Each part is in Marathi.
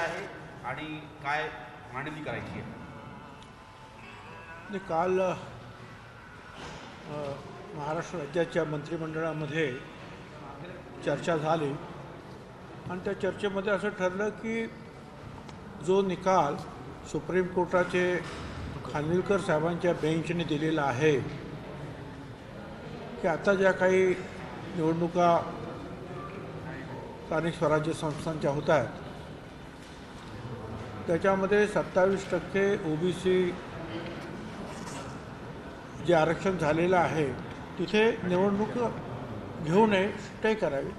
आहे आणि काय मांडणी करायची आहे? काल महाराष्ट्र राज्याच्या मंत्रिमंडळामध्ये चर्चा झाली आणि त्या चर्चेमध्ये असं ठरलं की जो निकाल सुप्रीम कोर्टाचे खानविलकर साहेबांच्या बेंचने दिलेला आहे की आता ज्या काही निवडणुका स्थानिक स्वराज्य संस्थांच्या होत आहेत त्याच्यामध्ये 27% OBC जे आरक्षण झालेलं आहे तिथे निवडणूक घेऊ नये, स्टे करावी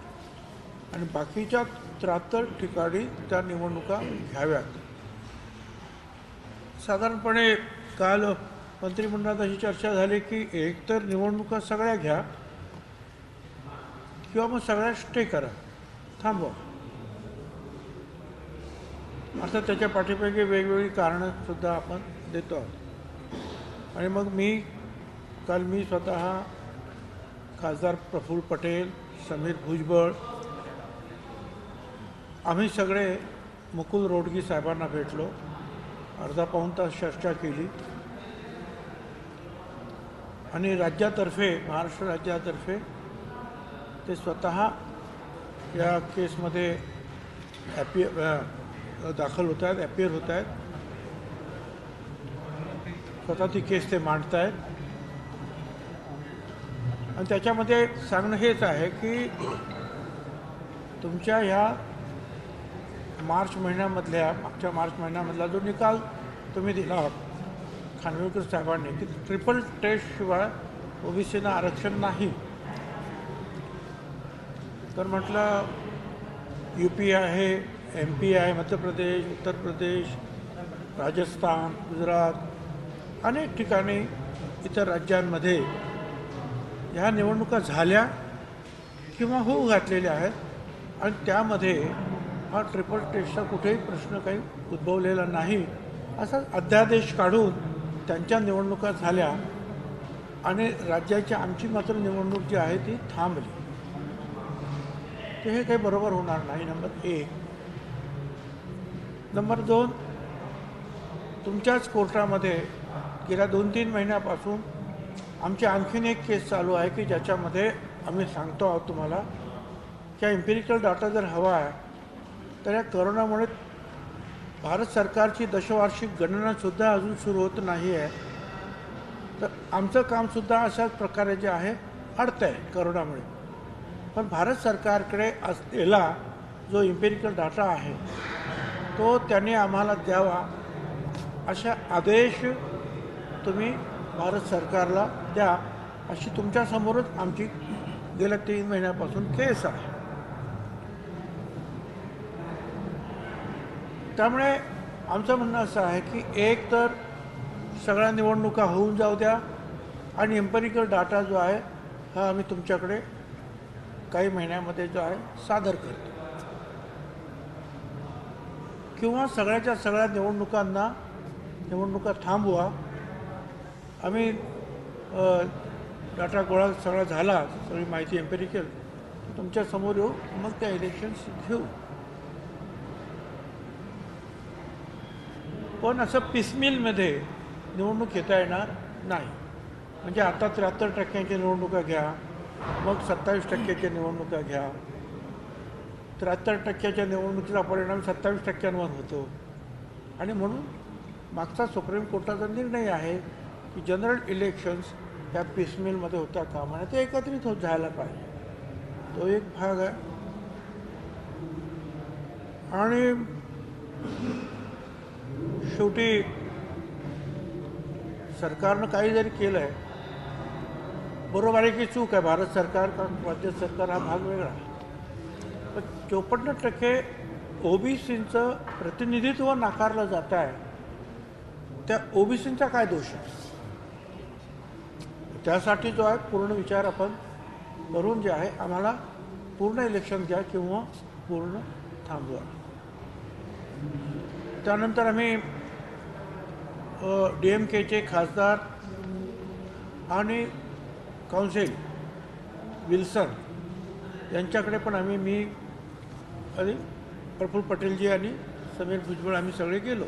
आणि बाकीच्या 73 ठिकाणी त्या निवडणुका घ्याव्यात. साधारणपणे काल मंत्रिमंडळात अशी चर्चा झाली की एकतर निवडणुका सगळ्या घ्या किंवा मग सगळ्या स्टे करा, थांबवा. आता त्याच्या पाठीमागे वेगवेगळी कारणंसुद्धा आपण देतो आहोत. आणि मग काल मी स्वतः खासदार प्रफुल्ल पटेल, समीर भुजबळ आम्ही सगळे मुकुल रोडगी साहेबांना भेटलो, अर्धा पाऊण तास चर्चा केली आणि राज्यातर्फे महाराष्ट्र राज्यातर्फे ते स्वतः या केसमध्ये दाखल होत आहेत, ॲपियर होत आहेत, स्वतः ती केस ते मांडत आहेत. आणि त्याच्यामध्ये सांगणं हेच आहे की तुमच्या ह्या मागच्या मार्च महिन्यामधला जो निकाल तुम्ही दिला खानविलकर साहेबांनी की ट्रिपल टेस्टशिवाय OBCना आरक्षण नाही, तर म्हटलं UP आहे, MP आहे, मध्य प्रदेश, उत्तर प्रदेश, राजस्थान, गुजरात अनेक ठिकाणी इतर राज्यांमध्ये ह्या निवडणुका झाल्या किंवा होऊ घातलेल्या आहेत आणि त्यामध्ये हा ट्रिपल टेस्टचा कुठेही प्रश्न काही उद्भवलेला नाही असा अध्यादेश काढून त्यांच्या निवडणुका झाल्या आणि राज्याची आमची मात्र निवडणूक जी आहे ती थांबली. तर हे काही बरोबर होणार नाही, नंबर 1. नंबर 2, तुमच्याच कोर्टामध्ये गेल्या 2-3 महिन्यापासून आमची आणखीन एक केस चालू आहे की ज्याच्यामध्ये आम्ही सांगतो आहोत तुम्हाला की एम्पिरिकल डाटा जर हवा आहे तर या करोनामुळे भारत सरकारची दशवार्षिक गणनासुद्धा अजून सुरू होत नाही आहे. तर आमचं कामसुद्धा अशाच प्रकारे जे आहे अडतं आहे करोनामुळे. पण भारत सरकारकडे असलेला जो एम्पिरिकल डाटा आहे तो त्यांनी आम्हाला द्यावा अशा आदेश तुम्ही भारत सरकारला द्या अशी तुमच्यासमोरच आमची गेल्या 3 महिन्यापासून केस आहे. त्यामुळे आमचं म्हणणं असं आहे की एक तर सगळ्या निवडणुका होऊन जाऊ द्या आणि एम्पिरिकल डाटा जो आहे हा आम्ही तुमच्याकडे काही महिन्यामध्ये जो आहे सादर करतो, किंवा सगळ्याच्या सगळ्या निवडणुका थांबवा. आम्ही डाटा गोळा सगळा झाला, सगळी माहिती एम्पिरिकल तुमच्यासमोर येऊ, मग त्या इलेक्शन्स घेऊ. पण असं पिसमिलमध्ये निवडणूक घेता येणार नाही. म्हणजे आता 73% निवडणुका घ्या, मग 27% निवडणुका घ्या. 73% निवडणुकीचा परिणाम 27% होतो आणि म्हणून मागचा सुप्रीम कोर्टाचा निर्णय आहे की जनरल इलेक्शन्स या पिसमिलमध्ये होता कामा नये, ते एकत्रित जायला पाहिजे. तो एक भाग आहे. आणि शेवटी सरकारनं काही जरी केलं आहे, बरोबर आहे की चूक आहे भारत सरकार का राज्य सरकार हा भाग वेगळा आहे. पण 54% OBCचं प्रतिनिधित्व नाकारलं जात आहे, त्या OBCचा काय दोष आहे? त्यासाठी जो आहे पूर्ण विचार आपण करून जे आहे आम्हाला पूर्ण इलेक्शन घ्या किंवा पूर्ण थांबवा. त्यानंतर आम्ही DMKचे खासदार आणि काउन्सिल विल्सन यांच्याकडे पण मी आणि प्रफुल्ल पटेलजी आणि समीर भुजबळ आम्ही सगळे गेलो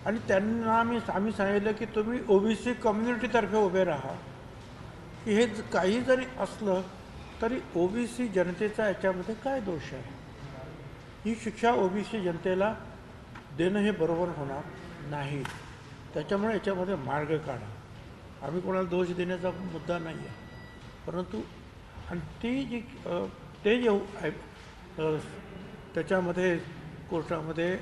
आणि त्यांना आम्ही सांगितलं की तुम्ही ओबीसी कम्युनिटीतर्फे उभे राहा, की हे काही जरी असलं तरी ओबीसी जनतेचा याच्यामध्ये काय दोष आहे. ही शिक्षा ओबीसी जनतेला देणं हे बरोबर होणार नाही. त्याच्यामुळे याच्यामध्ये मार्ग काढा. आम्ही कोणाला दोष देण्याचा मुद्दा नाही आहे, परंतु आणि ती जी ते जे त्याच्यामध्ये कोर्टामध्ये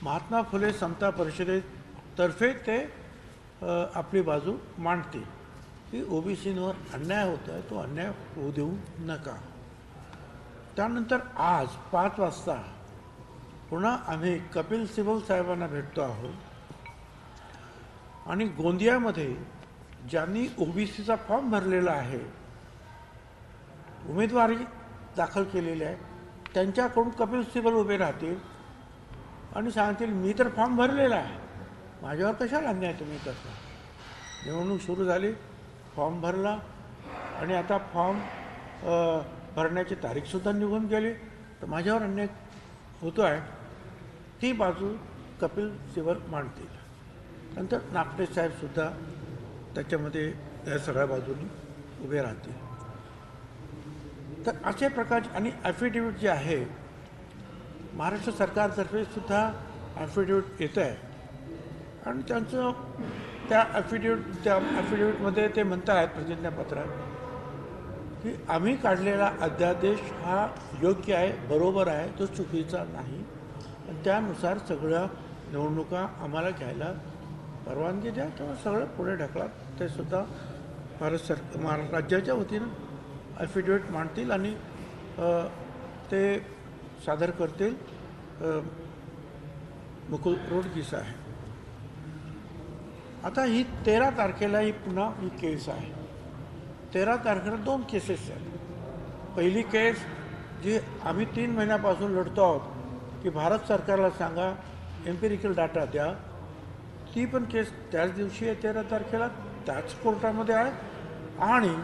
महात्मा फुले समता परिषदेतर्फे ते आपली बाजू मांडतील की ओबीसींवर अन्याय होत आहे, तो अन्याय होऊ देऊ नका. त्यानंतर आज 5 वाजता पुन्हा आम्ही कपिल सिब्बल साहेबांना भेटतो आहोत आणि गोंदियामध्ये ज्यांनी ओबीसीचा फॉर्म भरलेला आहे, उमेदवारी दाखल केलेली आहे, त्यांच्याकडून कपिल सिब्बल उभे राहतील आणि सांगतील मी तर फॉर्म भरलेला आहे, माझ्यावर कशाला अन्याय तुम्ही करता. निवडणूक सुरू झाली, फॉर्म भरला आणि आता फॉर्म भरण्याची तारीखसुद्धा निघून गेली, तर माझ्यावर अन्याय होतो आहे, ती बाजू कपिल सिब्बल मांडतील. नंतर नागटे साहेबसुद्धा त्याच्यामध्ये या सगळ्या बाजूनी उभे राहतील. तर अशा प्रकारचे आणि ॲफिडेविट जे आहे महाराष्ट्र सरकारतर्फे सुद्धा ॲफिडेविट येतं आहे आणि त्यांचं त्या ॲफिडेविटमध्ये ते म्हणत आहेत प्रतिज्ञापत्रात की आम्ही काढलेला अध्यादेश हा योग्य आहे, बरोबर आहे, तो चुकीचा नाही आणि त्यानुसार सगळ्या निवडणुका आम्हाला घ्यायला परवानगी द्या किंवा सगळं पुढे ढकला. ते सुद्धा महाराष्ट्र राज्याच्या वतीनं ॲफिडेविट मांडतील आणि ते सादर करतील मुकुल रोडगी साहेब. आता ही 13 तारखेला ही पुन्हा ही केस आहे. 13 तारखेला 2 केसेस आहेत. पहिली केस जी आम्ही 3 महिन्यापासून लढतो आहोत की भारत सरकारला सांगा एम्पिरिकल डाटा द्या, ती पण केस त्याच दिवशी आहे 13 तारखेला, त्याच कोर्टामध्ये आहे. आणि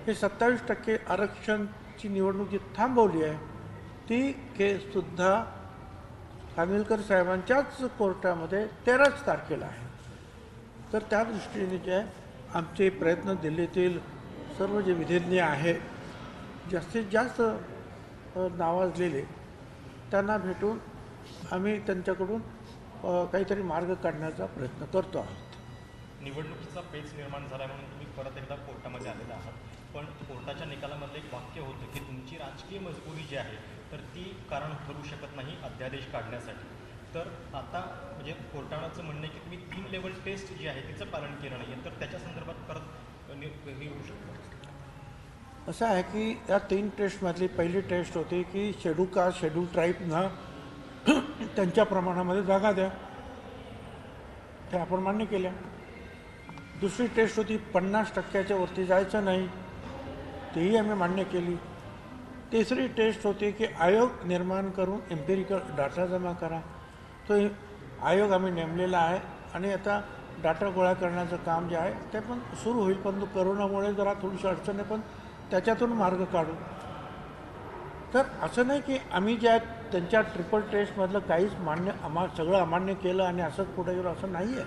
हे 27% आरक्षणची निवडणूक जी थांबवली आहे ती केससुद्धा खानविलकर साहेबांच्याच कोर्टामध्ये 13 तारखेला आहे. तर त्या दृष्टीने जे आहे आमचे प्रयत्न दिल्लीतील सर्व जे विधिज्ञ आहे जास्तीत जास्त नावाजलेले त्यांना भेटून आम्ही त्यांच्याकडून काहीतरी मार्ग काढण्याचा प्रयत्न करतो आहोत. निवडणुकीचा पेच निर्माण झाला म्हणून तुम्ही परत एकदा कोर्टामध्ये आलेला आहात, पण कोर्टाच्या निकालामध्ये एक वाक्य होतं की तुमची राजकीय मजबुरी जी आहे तर ती कारण ठरू शकत नाही अध्यादेश काढण्यासाठी. तर आता म्हणजे कोर्टाचं म्हणणं आहे की तुम्ही 3 लेवल टेस्ट जी आहे तिचं पालन केलं नाही आहे, तर त्याच्या संदर्भात परत हे होऊ शकतं. असं आहे की या 3 टेस्टमधली पहिली टेस्ट होती की शेड्यूल कास्ट शेड्यूल ट्राईबना त्यांच्या प्रमाणामध्ये जागा द्या, ते आपण मान्य केल्या. दुसरी टेस्ट होती 50% वरती जायचं नाही, तेही आम्ही मान्य केली. तिसरी टेस्ट होती की आयोग निर्माण करून एम्पिरिकल डाटा जमा करा, तो आयोग आम्ही नेमलेला आहे आणि आता डाटा गोळा करण्याचं काम जे आहे ते पण सुरू होईल, परंतु करोनामुळे जरा थोडीशी अडचण आहे, पण त्याच्यातून मार्ग काढू. तर असं नाही की आम्ही ज्या त्यांच्या ट्रिपल टेस्टमधलं काहीच सगळं अमान्य केलं आणि असंच पुढे गेलो, असं नाही आहे.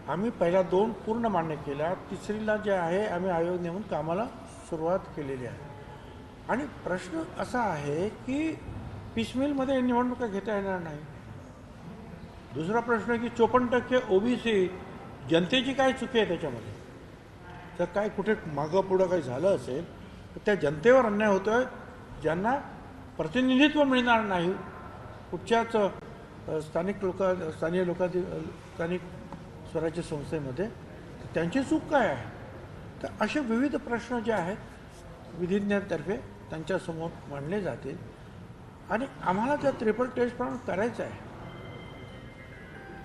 आम्ही पहिल्या 2 पूर्ण मान्य केल्या, तिसरीला जे आहे आम्ही आयोग नेमून कामाला सुरुवात केलेली आहे. आणि प्रश्न असा आहे की पिसमिलमध्ये निवडणुका घेता येणार नाही. दुसरा प्रश्न की 54% ओबीसी जनतेची काय चुकी आहे त्याच्यामध्ये. तर काय कुठे मागं पुढं काही झालं असेल तर त्या जनतेवर अन्याय होतो आहे, ज्यांना प्रतिनिधित्व मिळणार नाही कुठच्याच स्थानिक स्वराज्य संस्थेमध्ये, त्यांची चूक काय आहे. तर असे विविध प्रश्न जे आहेत विधिज्ञांतर्फे त्यांच्यासमोर मांडले जातील आणि आम्हाला त्या ट्रिपल टेस्टप्रमाणे करायचं आहे,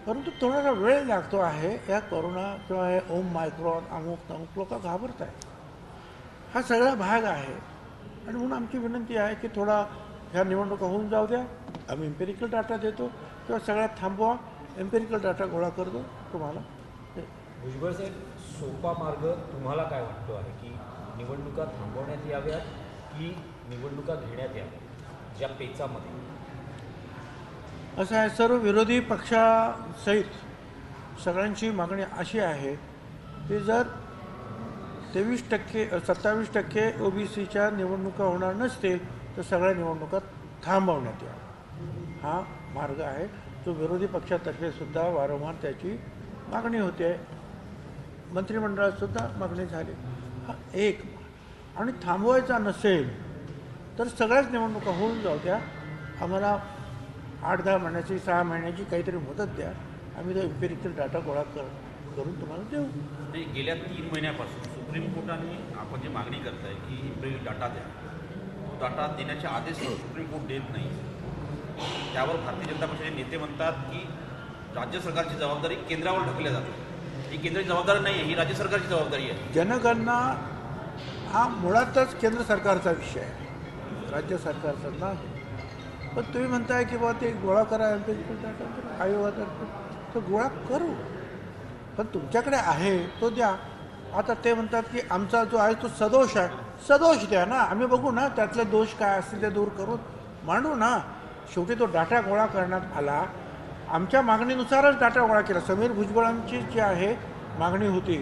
परंतु थोडासा वेळ लागतो आहे. या कोरोना किंवा हे ओमायक्रॉन अमुक लोक घाबरत आहेत, हा सगळा भाग आहे. आणि म्हणून आमची विनंती आहे की थोडा ह्या निवडणुका होऊन जाऊ द्या, आम्ही एम्पिरिकल डाटा देतो किंवा सगळ्यात थांबवा, एम्पिरिकल डाटा गोळा करतो तुम्हाला. भुजबळ साहेब, सोपा मार्ग तुम्हाला काय वाटतो आहे की निवडणुका थांबवण्यात याव्यात की निवडणुका घेण्यात याव्यात ज्या पेचामध्ये? असं आहे, सर्व विरोधी पक्षासहित सगळ्यांची मागणी अशी आहे की जर 27% OBCच्या निवडणुका होणार नसतील तर सगळ्या निवडणुका थांबवण्यात याव्या. हा मार्ग आहे जो विरोधी पक्षातर्फे सुद्धा वारंवार त्याची मागणी होते. मंत्रिमंडळात सुद्धा मागणी झाली. हा एक. आणि थांबवायचा नसेल तर सगळ्याच निवडणुका होऊन जाऊ द्या. आम्हाला 8-10 महिन्याची 6 महिन्याची काहीतरी मुदत द्या. आम्ही तो इम्पेरिकल डाटा गोळा करून तुम्हाला देऊ. नाही, गेल्या 3 महिन्यापासून सुप्रीम कोर्टाने आपण जी मागणी करताय की इम्पेरिकल डाटा द्या, तो डाटा देण्याचे आदेश सुप्रीम कोर्ट देत नाही. त्यावर भारतीय जनता पक्षाचे नेते म्हणतात की राज्य सरकारची जबाबदारी केंद्रावर ढकलल्या जाते. ही केंद्राची जबाबदारी नाही आहे, ही राज्य सरकारची जबाबदारी आहे. जनगणना हा मुळातच केंद्र सरकारचा विषय आहे, राज्य सरकारचा नाही. पण तुम्ही म्हणताय की बाबा ते गोळा करा एम्पेरिकल डाटा आयोगातर्फे, तर गोळा करू, पण तुमच्याकडे आहे तो द्या. आता ते म्हणतात की आमचा जो आहे तो सदोष आहे. सदोष द्या ना, आम्ही बघू ना त्यातले दोष काय असतील ते दूर करून मांडू ना. शेवटी तो डाटा गोळा करण्यात आला, आमच्या मागणीनुसारच डाटा गोळा केला. समीर भुजबळांची जी आहे मागणी होती,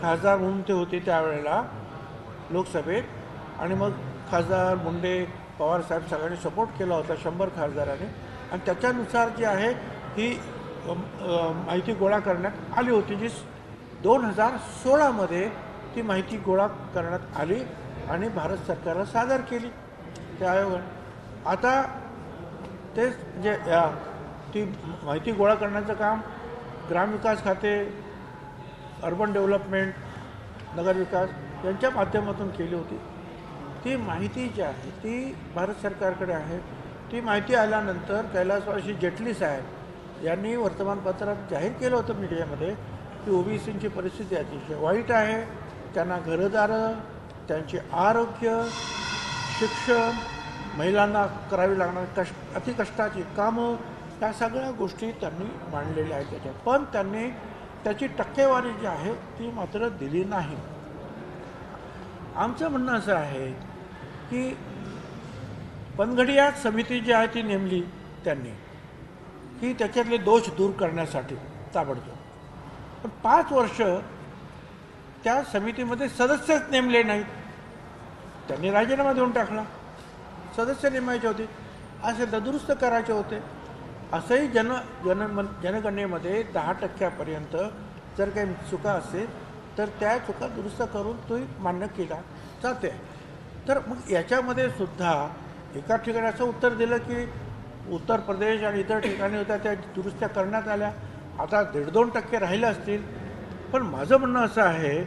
खासदार म्हणून ते होते त्यावेळेला लोकसभेत, आणि मग खासदार मुंडे पवारसाहेब सगळ्यांनी सपोर्ट केला होता 100 खासदारांनी, आणि त्याच्यानुसार जी आहे ही माहिती गोळा करण्यात आली होती, जी 2016मध्ये ती माहिती गोळा करण्यात आली आणि भारत सरकारला सादर केली त्या आयोगाने. आता तेच म्हणजे ती माहिती गोळा करण्याचं काम ग्रामविकास खाते, अर्बन डेव्हलपमेंट, नगरविकास यांच्या माध्यमातून केली होती. ती माहिती जी आहे ती भारत सरकारकडे आहे. ती माहिती आल्यानंतर कैलासवासी जेटली साहेब यांनी वर्तमानपत्रात जाहीर केलं होतं मीडियामध्ये की OBCची परिस्थिती अतिशय वाईट आहे. त्यांना घरदारं, त्यांचे आरोग्य, शिक्षण, महिलांना करावी लागणारी अतिकष्टाची कामं, या सगळ्या गोष्टी त्यांनी मांडलेल्या आहेत त्याच्यात. पण त्यांनी त्याची टक्केवारी जी आहे ती मात्र दिली नाही. आमचं म्हणणं असं आहे की पनघडिया समिती जी आहे ती नेमली त्यांनी की त्याच्यातले दोष दूर करण्यासाठी ताबडतोब. पण 5 वर्ष त्या समितीमध्ये सदस्यच नेमले नाहीत. त्यांनी राजीनामा देऊन टाकला. सदस्य नेमायचे होते, असे दुरुस्त करायचे होते. असंही जनगणनेमध्ये 10% जर काही चुका असेल तर त्या चुका दुरुस्त करून तो मान्य केला जाते. तर मग याच्यामध्ये सुद्धा एका ठिकाणी असं उत्तर दिलं की उत्तर प्रदेश आणि इतर ठिकाणी होत्या त्या दुरुस्त्या करण्यात आल्या. आता 1.5-2% राहिले असतील. पण माझं म्हणणं असं आहे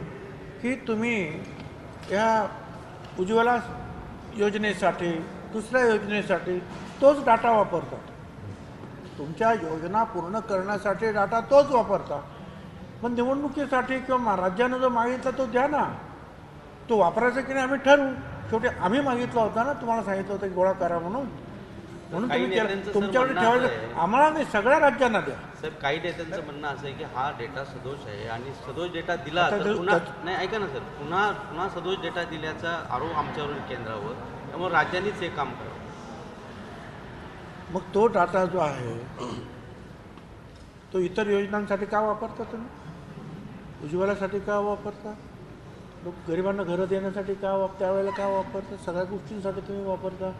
की तुम्ही ह्या उज्ज्वला योजनेसाठी, दुसऱ्या योजनेसाठी तोच डाटा वापरतात. तुमच्या योजना पूर्ण करण्यासाठी डाटा तोच वापरता. पण निवडणुकीसाठी किंवा राज्यानं जो मागितला तो द्या ना. तो वापरायचा की नाही आम्ही ठरवू. शेवटी आम्ही मागितला होता ना, तुम्हाला सांगितलं होतं की गोळा करा म्हणून तुम्ही तुमच्याकडे ठेवायचं. आम्हाला नाही, सगळ्या राज्यांना द्या. सर, काही नेत्यांचं म्हणणं असं आहे की हा डेटा सदोष आहे आणि सदोष डेटा दिला तर पुन्हा नाही, ऐका ना सर, पुन्हा सदोष डेटा दिल्याचा आरोप आमच्यावर केंद्रावर, त्यामुळे राज्यांनीच हे काम करावं. मग तो डाटा जो आहे तो इतर योजनांसाठी का वापरता तुम्ही? उज्ज्वलासाठी का वापरता? लोक गरिबांना घरं देण्यासाठी का त्यावेळेला का वापरता? सगळ्या गोष्टींसाठी तुम्ही वापरता.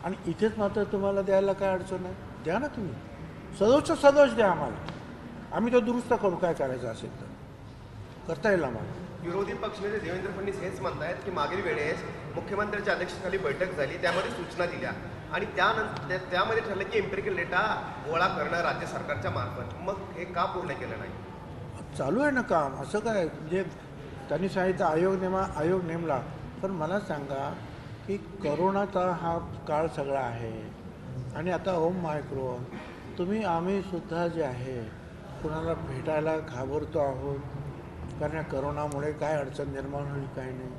आणि इथेच मात्र तुम्हाला द्यायला काय अडचण आहे? द्या ना तुम्ही. सदोष द्या आम्हाला, आम्ही तो दुरुस्त करू. काय करायचं असेल तर करता येईल आम्हाला. विरोधी पक्षनेते देवेंद्र फडणवीस हेच म्हणतायत की मागील वेळेस मुख्यमंत्र्यांच्या अध्यक्षतेखाली बैठक झाली, त्यामध्ये सूचना दिल्या आणि त्यामध्ये ठरलं की एम्पिरिकल डेटा गोळा करणं राज्य सरकारच्या मार्फत. मग हे का पूर्ण केलं नाही? चालू आहे ना काम. असं काय म्हणजे त्यांनी सांगितलं आयोग नेमला. पण मला सांगा की करोनाचा हा काळ सगळा आहे आणि आता होम मायक्रोन आम्ही सुद्धा जे आहे कुणाला भेटायला घाबरतो आहोत, कारण या करोनामुळे काय अडचण निर्माण होईल काय नाही.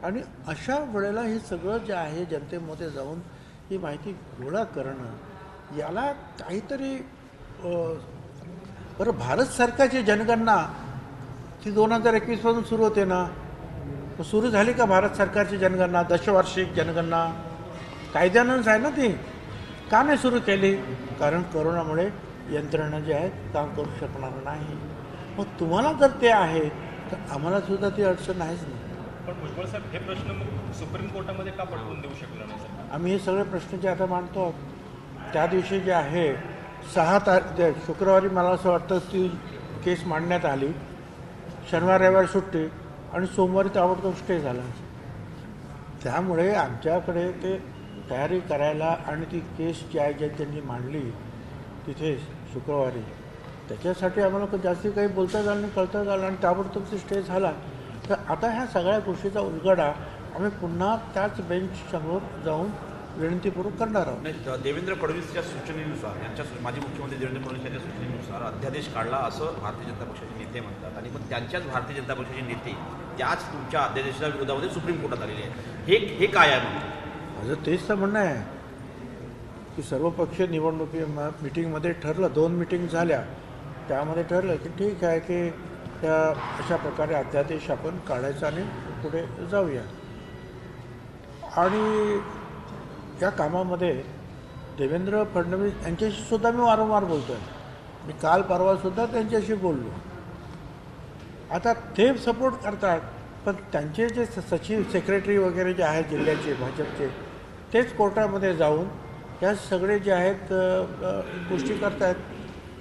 आणि अशा वेळेला हे सगळं जे आहे जनतेमध्ये जाऊन ही माहिती गोळा करणं, याला काहीतरी बरं. भारत सरकारची जनगणना ती 2021पासून सुरू होते ना. सुरू झाली का भारत सरकारची जनगणना? दशवार्षिक जनगणना कायद्यानंच आहे ना ती. का नाही सुरू केली? कारण कोरोनामुळे यंत्रणा जे आहेत काम करू शकणार नाही. मग तुम्हाला जर ते आहे तर आम्हाला सुद्धा ती अडचण आहेच नाही. पण भुजबळ साहेब हे प्रश्न मग सुप्रीम कोर्टामध्ये का पटवून देऊ शकलो नाही सर? आम्ही हे सगळे प्रश्न जे आता मांडतो आहोत, त्या दिवशी जे आहे शुक्रवारी मला असं वाटतं ती केस मांडण्यात आली, शनिवार रविवार सुट्टी आणि सोमवारी ताबडतोब स्टे झाला. त्यामुळे आमच्याकडे ते तयारी करायला आणि ती केस जी आहे ज्या त्यांनी मांडली तिथे शुक्रवारी, त्याच्यासाठी आम्हाला जास्ती काही बोलता झालं नाही, कळता झालं आणि ताबडतोब ते स्टे झाला. तर आता ह्या सगळ्या गोष्टीचा उलगडा आम्ही पुन्हा त्याच बेंचसमोर जाऊन विनंतीपूर्वक करणार आहोत. नाही, देवेंद्र फडणवीसच्या सूचनेनुसार माजी मुख्यमंत्री देवेंद्र फडणवीस यांच्या सूचनेनुसार अध्यादेश काढला असं भारतीय जनता पक्षाचे नेते म्हणतात आणि मग त्यांच्याच भारतीय जनता पक्षाचे नेते त्याच तुमच्या अध्यादेशाच्या विरोधामध्ये सुप्रीम कोर्टात आलेले आहेत. हे काय आहे म्हणजे? माझं तेच तर म्हणणं आहे की सर्वपक्षीय निवडणुकी मिटिंगमध्ये ठरलं, 2 मिटिंग झाल्या, त्यामध्ये ठरलं की ठीक आहे की त्या अशा प्रकारे अध्यादेश आपण काढायचा आणि पुढे जाऊया. आणि या कामामध्ये देवेंद्र फडणवीस यांच्याशी सुद्धा मी वारंवार बोलतो आहे. मी काल परवासुद्धा त्यांच्याशी बोललो. आता ते सपोर्ट करतात, पण त्यांचे जे सचिव सेक्रेटरी वगैरे जे आहेत जिल्ह्याचे भाजपचे, तेच कोर्टामध्ये जाऊन या सगळे जे आहेत गोष्टी करत आहेत.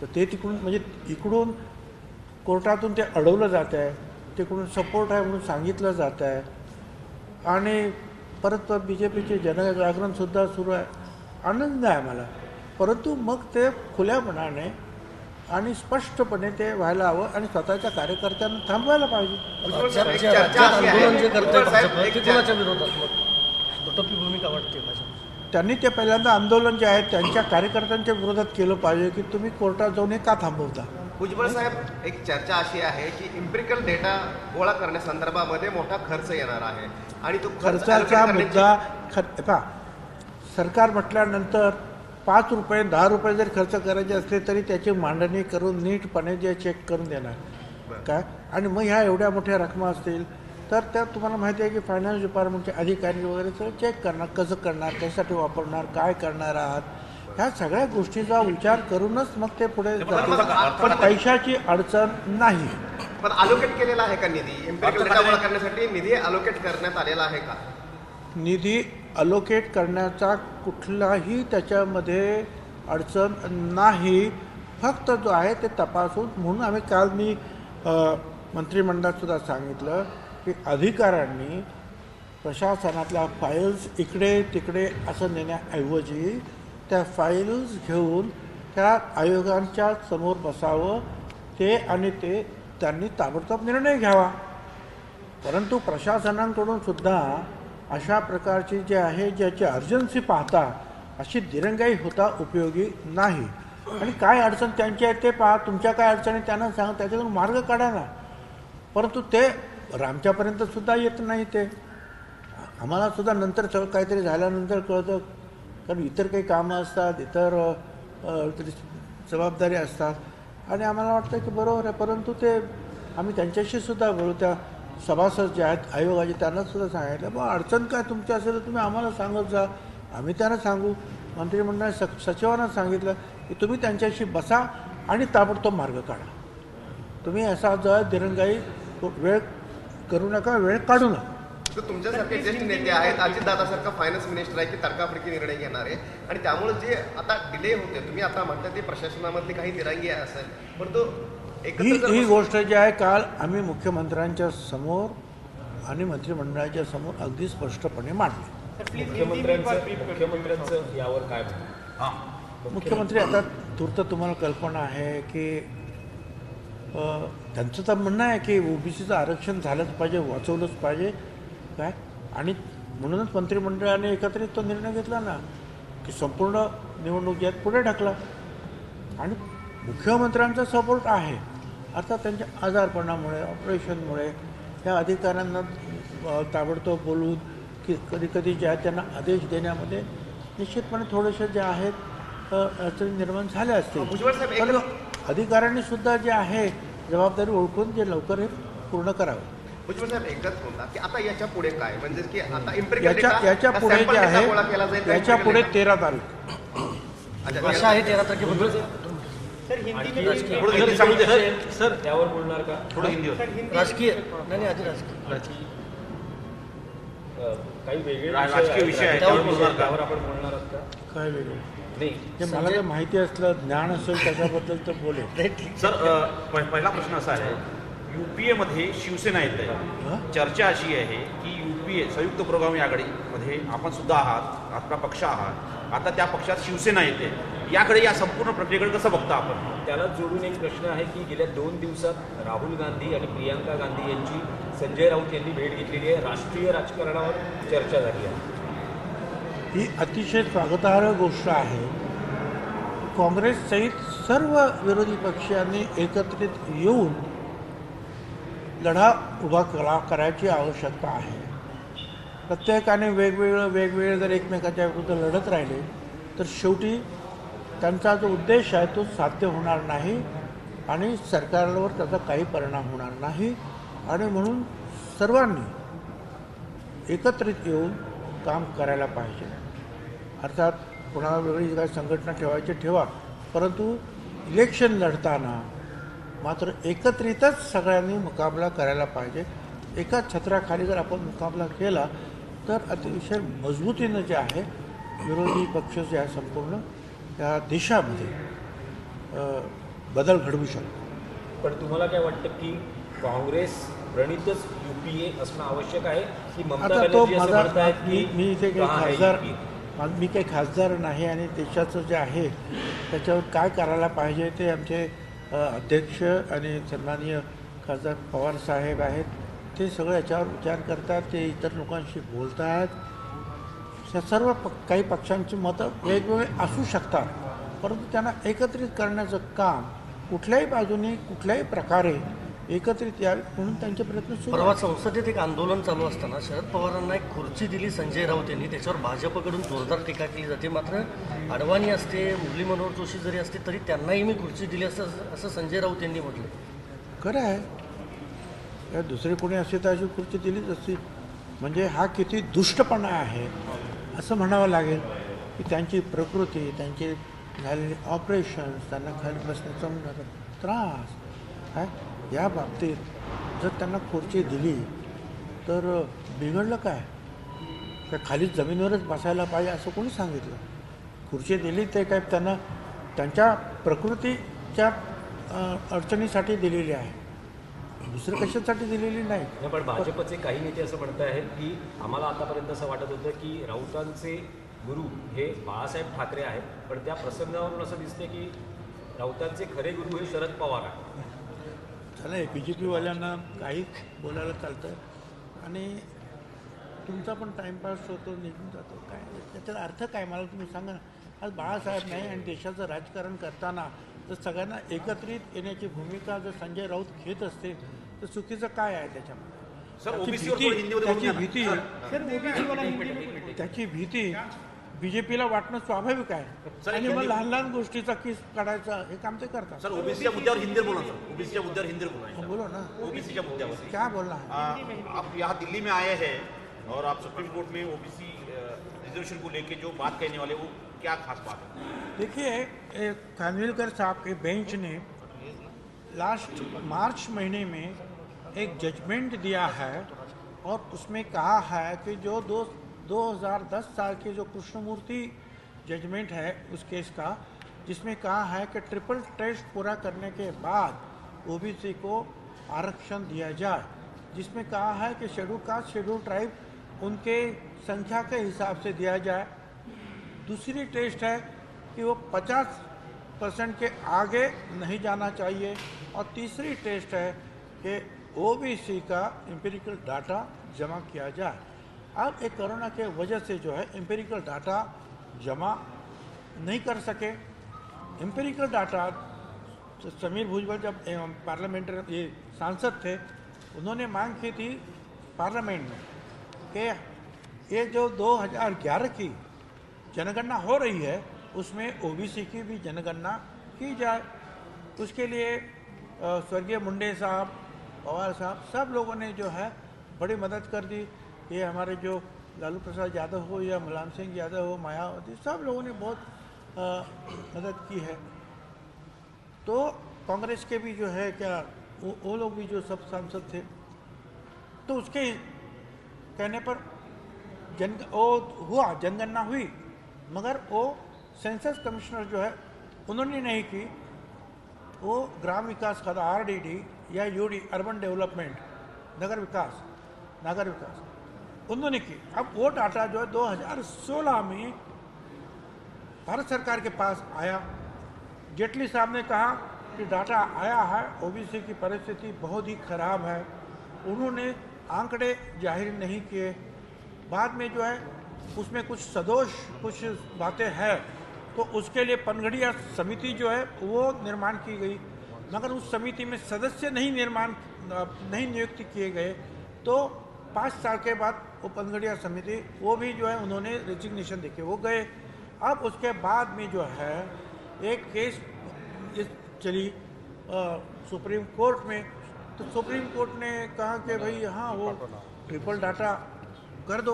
तर ते तिकडून म्हणजे इकडून कोर्टातून ते अडवलं जात आहे, तिकडून सपोर्ट आहे म्हणून सांगितलं जात आहे आणि परत BJPचे जनजागरणसुद्धा सुरू आहे. आनंद आहे मला, परंतु मग ते खुल्यापणाने आणि स्पष्टपणे ते व्हायला हवं आणि स्वतःच्या कार्यकर्त्यांना थांबवायला पाहिजे. भुजबळ साहेब, एक चर्चा अशी आहे, आंदोलन जे करताय भुजबळ साहेब, भाजप, एक ते चर्चा- कोणाच्या विरोधात मग दुटप्पी भूमिका वाटते भाजप? त्यांनी ते पहिल्यांदा आंदोलन जे आहे त्यांच्या कार्यकर्त्यांच्या विरोधात केलं पाहिजे की तुम्ही कोर्टात जाऊन हे का थांबवता. भुजबळ साहेब, एक चर्चा अशी आहे की इम्पिरिकल डेटा गोळा करण्यासंदर्भामध्ये मोठा खर्च येणार आहे आणि तो खर्च खर्चाचा allocate करण्याची- मुद्दा सरकार म्हटल्यानंतर 5 रुपये 10 रुपये जर खर्च करायचे असले तरी त्याची मांडणी करून नीटपणे जे चेक करून देणार काय. आणि मग ह्या एवढ्या मोठ्या रकमा असतील तर त्या तुम्हाला माहिती आहे की फायनान्स डिपार्टमेंटचे अधिकारी वगैरे सगळं चेक करणार, कसं करणार, कशासाठी वापरणार, काय करणार आहात, ह्या सगळ्या गोष्टीचा विचार करूनच मग ते पुढे जातील. पण पैशाची अडचण नाही. पण अलोकेट केलेला आहे का निधी? इम्पिरिकल डेटा गोळा करण्यासाठी निधी अलोकेट करण्यात आलेला आहे का? निधी अलोकेट करण्याचा कुठलाही त्याच्यामध्ये अडचण नाही. फक्त जो आहे ते तपासून, म्हणून आम्ही काल मी मंत्रिमंडळात सुद्धा सांगितलं की अधिकाऱ्यांनी प्रशासनातल्या फाईल्स इकडे तिकडे असं नेण्याऐवजी त्या फाईल्स घेऊन त्या आयोगांच्या समोर बसावं ते आणि ते त्यांनी ताबडतोब निर्णय घ्यावा. परंतु प्रशासनाकडून सुद्धा अशा प्रकारची जे आहे ज्याची अर्जन्सी पाहता अशी दिरंगाई होता उपयोगी नाही. आणि काय अडचण त्यांची आहे ते पहा, तुमच्या काय अडचणी त्यांना सांगा, त्याच्यातून मार्ग काढा ना. परंतु ते आमच्यापर्यंत सुद्धा येत नाही. ते आम्हाला सुद्धा नंतर सगळं काहीतरी झाल्यानंतर कळतं, कारण इतर काही कामं असतात, इतर जबाबदारी असतात आणि आम्हाला वाटतं की बरोबर आहे. परंतु ते आम्ही त्यांच्याशी सुद्धा बोलू, त्या सभासद जे आहेत आयोगाचे त्यांना सुद्धा सांगितलं बा अडचण काय तुमची असेल तर तुम्ही आम्हाला सांगत जा, आम्ही त्यांना सांगू. मंत्रिमंडळाने सचिवांना सांगितलं की तुम्ही त्यांच्याशी बसा आणि ताबडतोब मार्ग काढा. तुम्ही असा जर दिरंगाई वेळ करू नका, वेळ काढू नका. तर तुमच्यासारखे ज्येष्ठ नेते आहेत, अजितदादासारखा फायनान्स मिनिस्टर आहे की तडकाफडकी निर्णय घेणार आहे आणि त्यामुळे जे आता डिले होते, तुम्ही आता म्हणता ते प्रशासनामधली काही दिरंगी असेल, परंतु ही गोष्ट जी आहे काल आम्ही मुख्यमंत्र्यांच्या समोर आणि मंत्रिमंडळाच्या समोर अगदी स्पष्टपणे मांडली. मुख्यमंत्र्यांचं यावर काय म्हणणं? हां, मुख्यमंत्री आता तूर्त तुम्हाला कल्पना आहे की त्यांचं तर म्हणणं आहे की ओबीसीचं आरक्षण झालंच पाहिजे, वाचवलंच पाहिजे काय. आणि म्हणूनच मंत्रिमंडळाने एकत्रित तो निर्णय घेतला ना की संपूर्ण निवडणूक यात पुढे ढकला. आणि मुख्यमंत्र्यांचा सपोर्ट आहे. आता त्यांच्या आजारपणामुळे, ऑपरेशनमुळे या अधिकाऱ्यांना ताबडतोब बोलून की कधी कधी जे आहे त्यांना आदेश देण्यामध्ये निश्चितपणे थोडेसे जे आहेत अडचणी निर्माण झाल्या असतील. भुजबळ साहेब, पण अधिकाऱ्यांनी सुद्धा जे आहे जबाबदारी ओळखून जे लवकर हे पूर्ण करावं. भुजबळ साहेब एकच होता की आता याच्या पुढे काय, म्हणजे की आता इम्पिरिकल याच्या पुढे जे आहे गोळा केला जाईल, याच्या पुढे 13 तारीख अच्छा, आशा आहे 13 तारखेपासून सर हिंदी आणखी- में थोडं हिंदी सांगू दे सर त्यावर बोलणार का? थोडं हिंदीवर. राजकीय नाही आधी राजकीय काही वेगळे राजकीय विषय आहे, त्यावर बोलणार का? त्यावर आपण बोलणार आहात का? काय वेगळं नाही ते मला जर माहिती असलं ज्ञान असेल त्याच्याबद्दल तर बोलेल. नाही, ठीक. सर पहिला प्रश्न असा आहे, UPA-मध्ये शिवसेना येत आहे. हं? चर्चा अशी आहे की UPA संयुक्त पुरोगामी आघाडीमध्ये आपण सुद्धा आहात, आपला पक्ष आहात, आता त्या पक्षात शिवसेना येते. याकडे या संपूर्ण प्रक्रियेकडे कसं बघता आपण? त्याला जोडून एक प्रश्न आहे की गेल्या 2 दिवसात राहुल गांधी आणि प्रियांका गांधी यांची संजय राऊत यांनी भेट घेतलेली आहे. राष्ट्रीय राजकारणावर चर्चा झाली आहे. ही अतिशय स्वागतार्ह गोष्ट आहे. काँग्रेससहित सर्व विरोधी पक्षांनी एकत्रित येऊन लढा उभा करायची आवश्यकता आहे. प्रत्येकाने वेगवेगळे जर एकमेकाच्या विरुद्ध लढत राहिले तर शेवटी त्यांचा जो उद्देश आहे तो साध्य होणार नाही आणि सरकारवर त्याचा काही परिणाम होणार नाही. आणि म्हणून सर्वांनी एकत्रित येऊन काम करायला पाहिजे. अर्थात कोणाला वेगळी काही संघटना ठेवायची ठेवा, परंतु इलेक्शन लढताना मात्र एकत्रितच सगळ्यांनी मुकाबला करायला पाहिजे. एका छत्राखाली जर आपण मुकाबला केला तर अतिशय मजबूतीनं जे आहे विरोधी पक्ष जे आहे संपूर्ण त्या देशामध्ये बदल घडवू शकतो. पण तुम्हाला काय वाटतं की काँग्रेस प्रणितच UPA असणं आवश्यक आहे की ममता आता तो बॅनर्जी असं माझा म्हणतायत की मी इथे काही कहाँ है खासदार UPA? मी काही खासदार नाही आणि देशाचं जे आहे त्याच्यावर काय करायला पाहिजे ते आमचे अध्यक्ष आणि सन्माननीय खासदार पवार साहेब आहेत, ते सगळं याच्यावर विचार करतात, ते इतर लोकांशी बोलतात. सर्व काही पक्षांची मतं वेगवेगळे असू शकतात, परंतु त्यांना एकत्रित करण्याचं काम कुठल्याही बाजूने कुठल्याही प्रकारे एकत्रित यावे म्हणून त्यांचे प्रयत्न सुरू परवा आहेत. संसदेत एक आंदोलन चालू असताना शरद पवारांना एक खुर्ची दिली संजय राऊत यांनी, त्याच्यावर भाजपकडून जोरदार टीका केली जाते. मात्र अडवाणी असते, मुरली मनोहर जोशी जरी असते तरी त्यांनाही मी खुर्ची दिली असं संजय राऊत यांनी म्हटलं. खरं आहे, या दुसरे कोणी असते तर अशी खुर्ची दिलीच असती. म्हणजे हा किती दुष्टपणा आहे असं म्हणावं लागेल की त्यांची प्रकृती, त्यांचे झालेले ऑपरेशन्स, त्यांना खाली बसण्याचा त्रास काय या बाबतीत जर त्यांना खुर्ची दिली तर बिघडलं काय? तर खाली जमिनीवरच बसायला पाहिजे असं कोणी सांगितलं? खुर्ची दिली ते काय त्यांना त्यांच्या प्रकृतीच्या अडचणीसाठी दिलेली आहे, दुसरं कशासाठी दिलेली नाही. नाही, पण भाजपचे काही नेते असं म्हणत आहेत की आम्हाला आतापर्यंत असं वाटत होतं की राऊतांचे गुरु हे बाळासाहेब ठाकरे आहेत, पण त्या प्रसंगावरून असं दिसते की राऊतांचे खरे गुरु हे शरद पवार आहेत. झालं BJPवाल्यांना काही बोलायला चालतं आणि तुमचा पण टाईमपास होतो, निघून जातो. काय त्याचा अर्थ काय मला तुम्ही सांगा ना. आज बाळासाहेब नाही आणि देशाचं राजकारण करताना जर सगळ्यांना एकत्रित येण्याची भूमिका जर संजय राऊत घेत असतील तर चुकीचं काय आहे त्याच्यामध्ये? सर ओबीसीवर थोडं हिंदीमध्ये त्याची भीती BJPला वाटणं स्वाभाविक आहे. सर, आणि मग लहान लहान गोष्टीचा किस काढायचा हे काम ते करतात. सर ओबीसीच्या मुद्द्यावर हिंदीवर बोला. सर ओबीसीच्या मुद्द्यावर हिंदीवर बोला. बोलो ना, ओबीसीच्या मुद्द्यावर क्या बोलना है? आप यहाँ दिल्ली में आए हैं और आप सुप्रीम कोर्ट में ओबीसी रिजर्वेशन को लेके जो बात कहने वाले वो क्या खास बात है? देखिए, खानविलकर साहब के बेंच ने लास्ट मार्च महीने में एक जजमेंट दिया है और उसमें कहा है कि जो 2010 साल के जो कृष्णमूर्ति जजमेंट है उस केस का, जिसमें कहा है कि ट्रिपल टेस्ट पूरा करने के बाद ओबीसी को आरक्षण दिया जाए, जिसमें कहा है कि शेड्यूल कास्ट शेड्यूल ट्राइब उनके संख्या के हिसाब से दिया जाए. दूसरी टेस्ट है कि वो 50% के आगे नहीं जाना चाहिए. और तीसरी टेस्ट है कि ओबीसी का एम्पिरिकल डाटा जमा किया जाए. अब एक कोरोना के वजह से जो है एम्पिरिकल डाटा जमा नहीं कर सके. एम्पिरिकल डाटा तो समीर भुजबल जब पार्लियामेंट ये सांसद थे उन्होंने मांग की थी पार्लियामेंट में कि ये जो 2011 की जनगणना हो रही है उसमें ओबीसी की भी जनगणना की जाए. उसके लिए स्वर्गीय मुंडे साहब, पवार साहब, सब लोगों ने जो है बड़ी मदद कर दी. ये हमारे जो लालू प्रसाद यादव हो या मुलायम सिंह यादव हो, मायावती, सब लोगों ने बहुत मदद की है। तो कांग्रेस के भी जो है क्या वो लोग भी जो सब सांसद थे, तो उसके कहने पर जनगणना हुई, मगर वो सेंसस कमिश्नर जो है उन्होंने नहीं की, वो ग्राम विकास खाता RDD या UD अर्बन डेवलपमेंट नगर विकास उन्होंने की। अब वो डाटा जो है 2016 में भारत सरकार के पास आया। जेटली साहब ने कहा कि डाटा आया है, OBC की परिस्थिति बहुत ही खराब है, उन्होंने आंकड़े जाहिर नहीं किए। बाद में जो है उसमें कुछ सदोष कुछ बातें हैं, तो उसके लिए पनघड़िया समिति जो है वो निर्माण की गई, मगर उस समिति में सदस्य नहीं नियुक्त किए गए। तो 5 साल के बाद वो पनघड़िया समिति वो भी जो है उन्होंने रेजिग्नेशन देके वो गए। अब उसके बाद में जो है एक केस चली सुप्रीम कोर्ट में, तो सुप्रीम कोर्ट ने कहा कि भाई हाँ वो ट्रिपल डाटा कर दो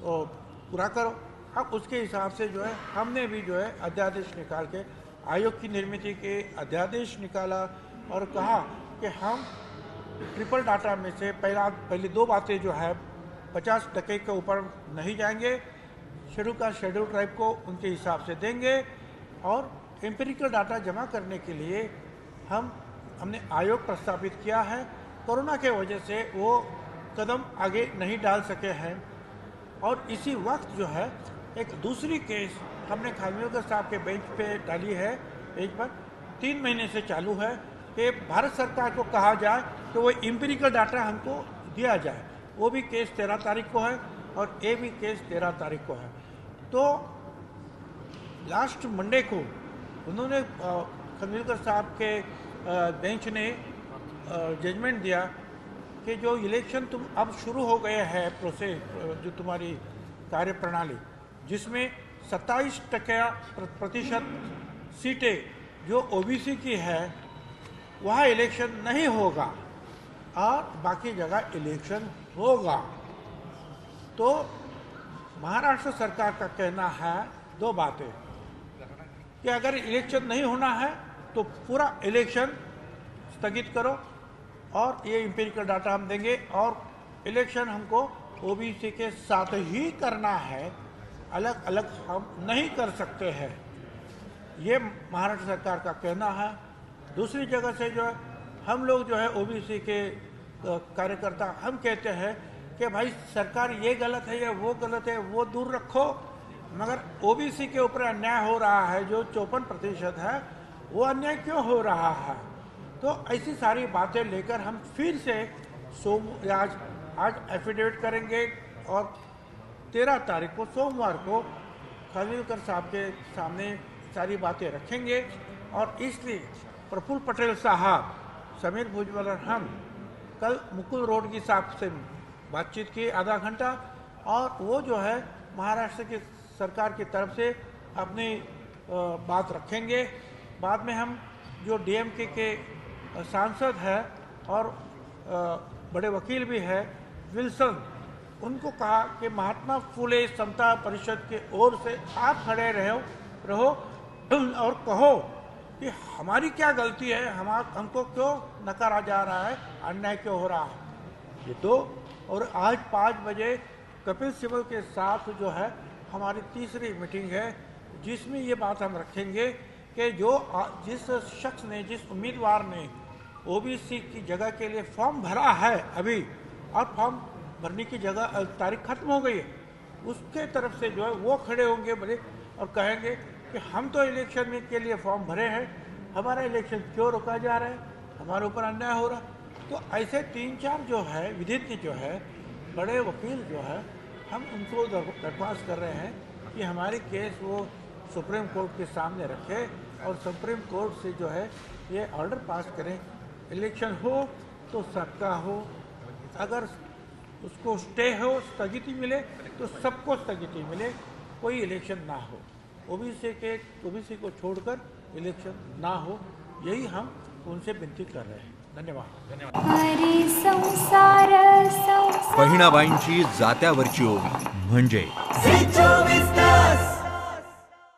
और पूरा करो। अब उसके हिसाब से जो है हमने भी जो है अध्यादेश निकाल के आयोग की निर्मित के अध्यादेश निकाला और कहा कि हम ट्रिपल डाटा में से पहले 2 बातें जो है 50% के ऊपर नहीं जाएंगे, शेड्यूल ट्राइब को उनके हिसाब से देंगे, और एम्पिरिकल डाटा जमा करने के लिए हमने आयोग प्रस्तावित किया है। कोरोना के वजह से वो कदम आगे नहीं डाल सके हैं। और इसी वक्त जो है एक दूसरी केस हमने खानविलकर साहब के बेंच पे डाली है, बेंच पर 3 महीने से चालू है कि भारत सरकार को कहा जाए कि वो एम्पिरिकल डाटा हमको दिया जाए। वो भी केस 13 तारीख को है और ये भी केस 13 तारीख को है। तो लास्ट मंडे को उन्होंने खानविलकर साहब के बेंच ने जजमेंट दिया कि जो इलेक्शन तुम अब शुरू हो गए हैं प्रोसेस, जो तुम्हारी कार्यप्रणाली जिसमें 27% सीटें जो OBC की है वहाँ इलेक्शन नहीं होगा और बाकी जगह इलेक्शन होगा। तो महाराष्ट्र सरकार का कहना है 2 बातें कि अगर इलेक्शन नहीं होना है तो पूरा इलेक्शन स्थगित करो और ये एम्पिरिकल डाटा हम देंगे, और इलेक्शन हमको OBC के साथ ही करना है, अलग अलग हम नहीं कर सकते हैं। ये महाराष्ट्र सरकार का कहना है। दूसरी जगह से जो है हम लोग जो है OBC के कार्यकर्ता हम कहते हैं कि भाई सरकार ये गलत है या वो गलत है वो दूर रखो, मगर OBC के ऊपर अन्याय हो रहा है जो 54% है, वो अन्याय क्यों हो रहा है। तो ऐसी सारी बातें लेकर हम फिर से आज एफिडेविट करेंगे और 13 तारीख को सोमवार को खानविलकर साहब के सामने सारी बातें रखेंगे। और इसलिए प्रफुल्ल पटेल साहब, समीर भुजबल और हम कल मुकुल रोहतगी साहब से बातचीत की आधा घंटा, और वो जो है महाराष्ट्र की सरकार की तरफ से अपनी बात रखेंगे। बाद में हम जो DMK के सांसद है और बड़े वकील भी है विल्सन, उनको कहा कि महात्मा फुले समता परिषद के ओर से आप खड़े रहो और कहो कि हमारी क्या गलती है, हमको क्यों नकारा जा रहा है, अन्याय क्यों हो रहा है। ये 2 और आज 5 बजे कपिल सिब्बल के साथ जो है हमारी तीसरी मीटिंग है, जिसमें ये बात हम रखेंगे कि जिस शख्स ने, जिस उम्मीदवार ने OBC की जगह के लिए फॉर्म भरा है अभी, और फॉर्म भरने की जगह तारीख खत्म हो गई है, उसके तरफ से जो है वो खड़े होंगे बड़े और कहेंगे कि हम तो इलेक्शन में के लिए फॉर्म भरे हैं, हमारा इलेक्शन क्यों रोका जा रहा है, हमारे ऊपर अन्याय हो रहा है। तो ऐसे 3-4 जो है विधिज्ञ जो है, बड़े वकील जो है, हम उनको दरख्वास्त कर रहे हैं कि हमारी केस वो सुप्रीम कोर्ट के सामने रखे और सुप्रीम कोर्ट से जो है ये ऑर्डर पास करें, इलेक्शन हो तो सबका हो, अगर उसको स्टे हो, स्थगिति मिले तो सबको स्थगिति मिले, कोई इलेक्शन ना हो, OBC को छोड़कर इलेक्शन ना हो, यही हम उनसे विनती कर रहे हैं। धन्यवाद। बहिणाबाईंची जात्यावरची ओवी म्हणजे